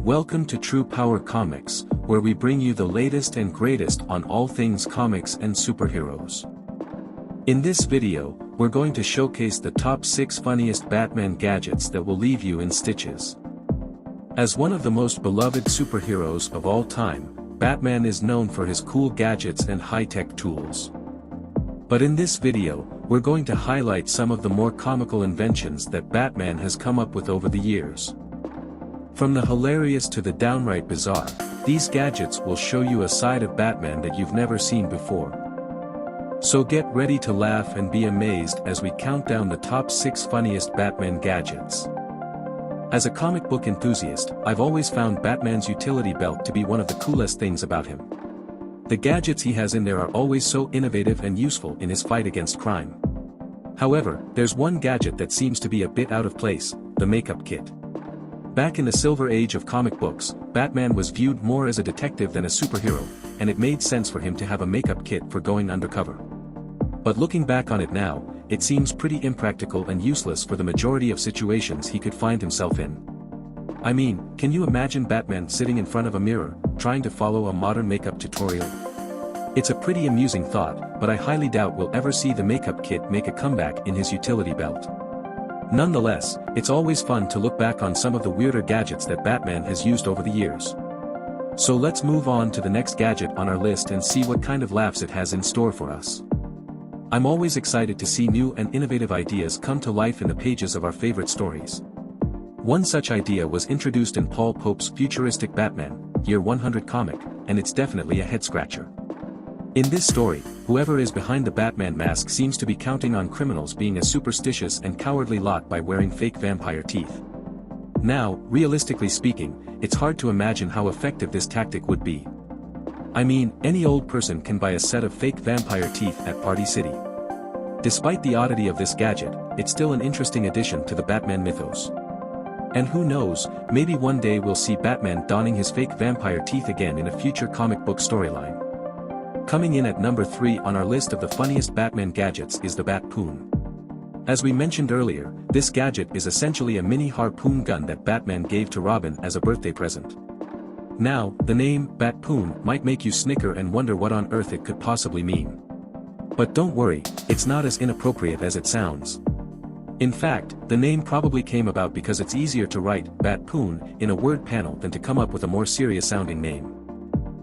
Welcome to True Power Comics, where we bring you the latest and greatest on all things comics and superheroes. In this video, we're going to showcase the top 6 funniest Batman gadgets that will leave you in stitches. As one of the most beloved superheroes of all time, Batman is known for his cool gadgets and high-tech tools. But in this video, we're going to highlight some of the more comical inventions that Batman has come up with over the years. From the hilarious to the downright bizarre, these gadgets will show you a side of Batman that you've never seen before. So get ready to laugh and be amazed as we count down the top 6 funniest Batman gadgets. As a comic book enthusiast, I've always found Batman's utility belt to be one of the coolest things about him. The gadgets he has in there are always so innovative and useful in his fight against crime. However, there's one gadget that seems to be a bit out of place, the makeup kit. Back in the Silver Age of comic books, Batman was viewed more as a detective than a superhero, and it made sense for him to have a makeup kit for going undercover. But looking back on it now, it seems pretty impractical and useless for the majority of situations he could find himself in. I mean, can you imagine Batman sitting in front of a mirror, trying to follow a modern makeup tutorial? It's a pretty amusing thought, but I highly doubt we'll ever see the makeup kit make a comeback in his utility belt. Nonetheless, it's always fun to look back on some of the weirder gadgets that Batman has used over the years. So let's move on to the next gadget on our list and see what kind of laughs it has in store for us. I'm always excited to see new and innovative ideas come to life in the pages of our favorite stories. One such idea was introduced in Paul Pope's futuristic Batman, Year 100 comic, and it's definitely a head-scratcher. In this story, whoever is behind the Batman mask seems to be counting on criminals being a superstitious and cowardly lot by wearing fake vampire teeth. Now, realistically speaking, it's hard to imagine how effective this tactic would be. I mean, any old person can buy a set of fake vampire teeth at Party City. Despite the oddity of this gadget, it's still an interesting addition to the Batman mythos. And who knows, maybe one day we'll see Batman donning his fake vampire teeth again in a future comic book storyline. Coming in at number 3 on our list of the funniest Batman gadgets is the Batpoon. As we mentioned earlier, this gadget is essentially a mini harpoon gun that Batman gave to Robin as a birthday present. Now, the name, Batpoon, might make you snicker and wonder what on earth it could possibly mean. But don't worry, it's not as inappropriate as it sounds. In fact, the name probably came about because it's easier to write, Batpoon, in a word panel than to come up with a more serious-sounding name.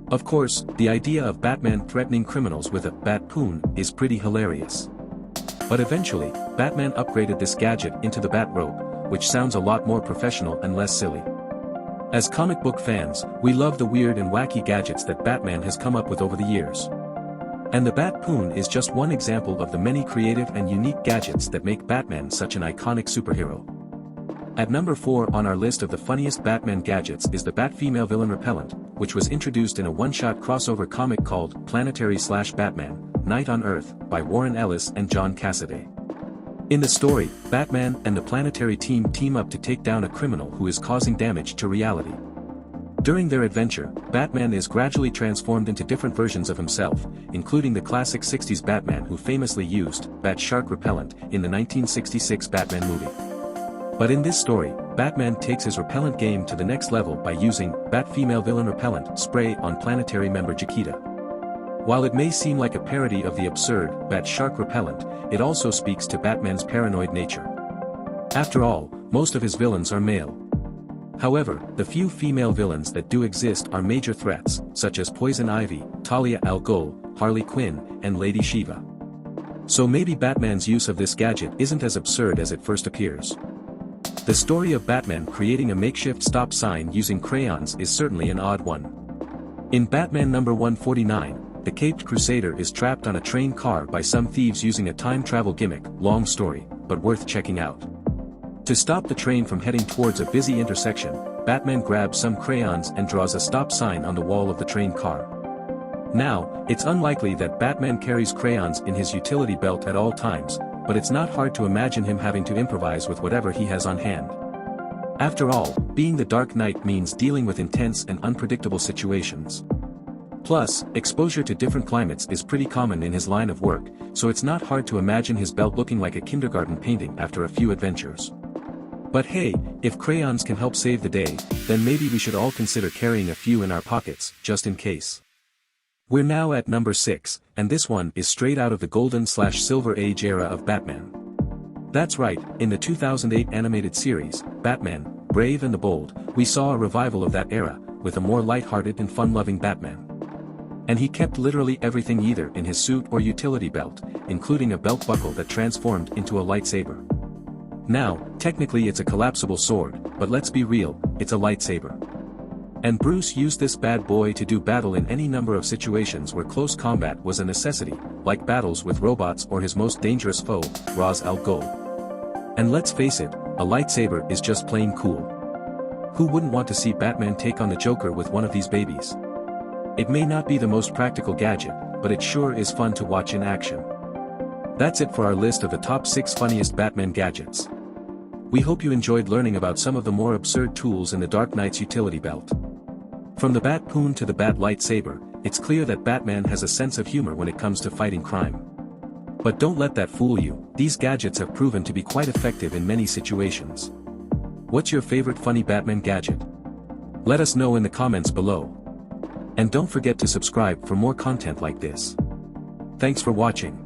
Of course, the idea of Batman threatening criminals with a Batpoon is pretty hilarious. But eventually, Batman upgraded this gadget into the Batrobe, which sounds a lot more professional and less silly. As comic book fans, we love the weird and wacky gadgets that Batman has come up with over the years. And the Batpoon is just one example of the many creative and unique gadgets that make Batman such an iconic superhero. At number 4 on our list of the funniest Batman gadgets is the Bat-Female Villain Repellent, which was introduced in a one-shot crossover comic called Planetary/Batman, Night on Earth, by Warren Ellis and John Cassaday. In the story, Batman and the Planetary team up to take down a criminal who is causing damage to reality. During their adventure, Batman is gradually transformed into different versions of himself, including the classic 60s Batman who famously used Bat Shark repellent in the 1966 Batman movie. But in this story, Batman takes his repellent game to the next level by using Bat-Female Villain Repellent spray on Planetary member Chiquita. While it may seem like a parody of the absurd Bat Shark repellent, it also speaks to Batman's paranoid nature. After all, most of his villains are male. However, the few female villains that do exist are major threats, such as Poison Ivy, Talia al Ghul, Harley Quinn, and Lady Shiva. So maybe Batman's use of this gadget isn't as absurd as it first appears. The story of Batman creating a makeshift stop sign using crayons is certainly an odd one. In Batman number 149, the Caped Crusader is trapped on a train car by some thieves using a time travel gimmick, long story, but worth checking out. To stop the train from heading towards a busy intersection, Batman grabs some crayons and draws a stop sign on the wall of the train car. Now, it's unlikely that Batman carries crayons in his utility belt at all times, but it's not hard to imagine him having to improvise with whatever he has on hand. After all, being the Dark Knight means dealing with intense and unpredictable situations. Plus, exposure to different climates is pretty common in his line of work, so it's not hard to imagine his belt looking like a kindergarten painting after a few adventures. But hey, if crayons can help save the day, then maybe we should all consider carrying a few in our pockets, just in case. We're now at number 6, and this one is straight out of the golden/silver age era of Batman. That's right, in the 2008 animated series, Batman, Brave and the Bold, we saw a revival of that era, with a more light-hearted and fun-loving Batman. And he kept literally everything either in his suit or utility belt, including a belt buckle that transformed into a lightsaber. Now, technically it's a collapsible sword, but let's be real, it's a lightsaber. And Bruce used this bad boy to do battle in any number of situations where close combat was a necessity, like battles with robots or his most dangerous foe, Ra's al Ghul. And let's face it, a lightsaber is just plain cool. Who wouldn't want to see Batman take on the Joker with one of these babies? It may not be the most practical gadget, but it sure is fun to watch in action. That's it for our list of the top 6 funniest Batman gadgets. We hope you enjoyed learning about some of the more absurd tools in the Dark Knight's utility belt. From the Batpoon to the Bat lightsaber, it's clear that Batman has a sense of humor when it comes to fighting crime. But don't let that fool you, these gadgets have proven to be quite effective in many situations. What's your favorite funny Batman gadget? Let us know in the comments below. And don't forget to subscribe for more content like this. Thanks for watching.